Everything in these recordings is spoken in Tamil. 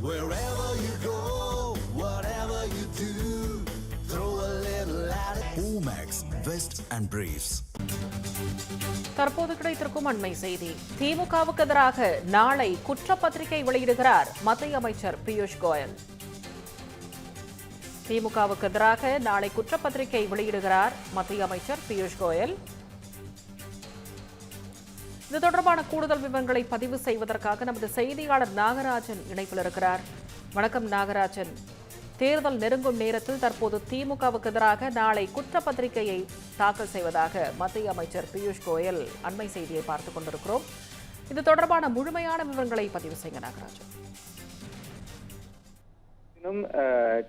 Wherever you go, whatever you do, throw a little at it. Omax, Vest and Briefs. தற்போது கிடைத்திருக்கும் அண்மை செய்தி. திமுகவுக்கு எதிராக நாளை குற்றப்பத்திரிகை வெளியிடுகிறார் மத்திய அமைச்சர் பியூஷ் கோயல். திமுகவுக்கு எதிராக நாளை குற்றப்பத்திரிகை வெளியிடுகிறார் மத்திய அமைச்சர் பியூஷ் கோயல். இது தொடர்பான கூடுதல் விவரங்களை பதிவு செய்வதற்காக நமது செய்தியாளர் நாகராஜன் இணைப்பில் இருக்கிறார். வணக்கம் நாகராஜன். தேர்தல் நெருங்கும் நேரத்தில் தற்போது திமுகவுக்கு எதிராக நாளை குற்றப்பத்திரிகையை தாக்கல் செய்வதாக மத்திய அமைச்சர் பியூஷ் கோயல் அண்மை செய்தியை பார்த்துக் கொண்டிருக்கிறோம். இது தொடர்பான முழுமையான விவரங்களை பதிவு செய்ய நாகராஜன்.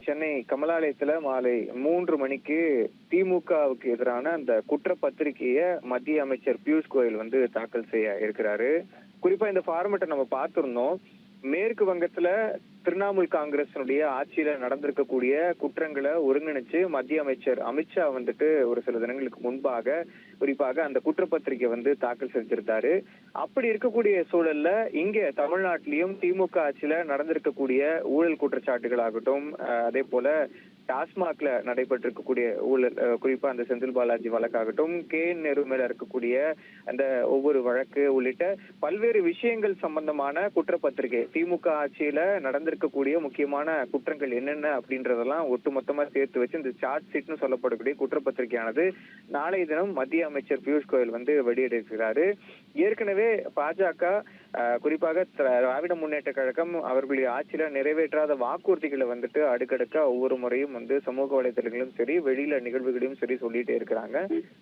சென்னை கமலாலயத்துல மாலை 3 மணிக்கு திமுகவுக்கு எதிரான அந்த குற்றப்பத்திரிகையை மத்திய அமைச்சர் பியூஷ் கோயல் தாக்கல் செய்ய இருக்கிறாரு. குறிப்பா இந்த ஃபார்மேட்டை நம்ம பார்த்திருந்தோம். மேற்கு வங்கத்துல திரிணாமுல் காங்கிரஸினுடைய ஆட்சியில நடந்திருக்கக்கூடிய குற்றங்களை ஒருங்கிணைச்சு மத்திய அமைச்சர் அமித்ஷா ஒரு சில தினங்களுக்கு முன்பாக குறிப்பாக அந்த குற்றப்பத்திரிகை தாக்கல் செஞ்சிருந்தாரு. அப்படி இருக்கக்கூடிய சூழல்ல இங்க தமிழ்நாட்டிலையும் திமுக ஆட்சியில நடந்திருக்கக்கூடிய ஊழல் குற்றச்சாட்டுகள் ஆகட்டும், அதே போல டாஸ்மாக்ல நடைபெற்றிருக்கக்கூடிய ஊழல், குறிப்பா அந்த செந்தில் பாலாஜி வழக்காகட்டும், KN நேரு மேல இருக்கக்கூடிய அந்த ஒவ்வொரு வழக்கு உள்ளிட்ட பல்வேறு விஷயங்கள் சம்பந்தமான குற்றப்பத்திரிகை, திமுக ஆட்சியில நடந்திருக்கக்கூடிய முக்கியமான குற்றங்கள் என்னென்ன அப்படின்றதெல்லாம் ஒட்டுமொத்தமா சேர்த்து வச்சு இந்த சார்ஜ் ஷீட்னு சொல்லப்படக்கூடிய குற்றப்பத்திரிகையானது நாளைய தினம் மத்திய அமைச்சர் பியூஷ் கோயல் வெளியிட்டிருக்கிறாரு. ஏற்கனவே பாஜக குறிப்பாக திராவிட முன்னேற்ற கழகம் அவர்களுடைய ஆட்சியில நிறைவேற்றாத வாக்குறுதிகளை அடுக்கடுக்க ஒவ்வொரு முறையும் சமூக வலைதளங்களும் சரி, வெளியில நிகழ்வுகளையும் சரி சொல்லிட்டே இருக்கிறாங்க.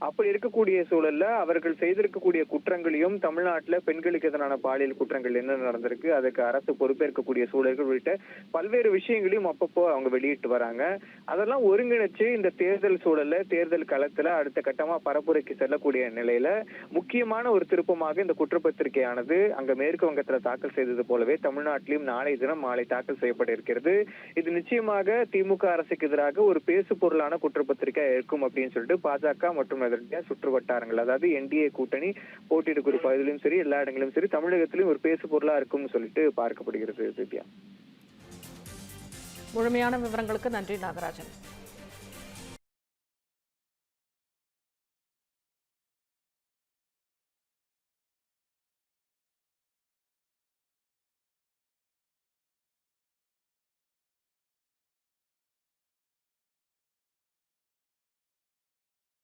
அப்படி இருக்கக்கூடிய சூழல்ல அவர்கள் செய்திருக்கக்கூடிய குற்றங்களையும், தமிழ்நாட்டுல பெண்களுக்கு எதிரான பாலியல் குற்றங்கள் என்ன நடந்திருக்கு, அதுக்கு அரசு பொறுப்பேற்கக்கூடிய சூழல்கள் உள்ளிட்ட பல்வேறு விஷயங்களையும் அப்பப்போ அவங்க வெளியிட்டு வராங்க. அதெல்லாம் ஒருங்கிணைச்சு இந்த தேர்தல் சூழல்ல, தேர்தல் களத்துல அடுத்த கட்டமா பரப்புரைக்கு செல்லக்கூடிய நிலையில முக்கியமான ஒரு திருப்பமாக இந்த குற்றப்பத்திரிகையானது அங்க மேற்கு வங்கத்துல தாக்கல் செய்தது போலவே தமிழ்நாட்டிலும் நாளை தினம் மாலை தாக்கல் செய்யப்பட இருக்கிறது. இது நிச்சயமாக திமுக அரசுக்கு எதிராக ஒரு பேசு பொருளான குற்றப்பத்திரிகை இருக்கும் அப்படின்னு சொல்லிட்டு பாஜக மற்றும் அதனுடைய சுற்று வட்டாரங்கள், அதாவது NDA கூட்டணி போட்டியிடக்கூடிய பகுதியிலும் சரி, எல்லா இடங்களிலும் சரி, தமிழகத்திலும் ஒரு பேசு பொருளா இருக்கும்னு சொல்லிட்டு பார்க்கப்படுகிறது. திவ்யா, முழுமையான விவரங்களுக்கு நன்றி நாகராஜன்.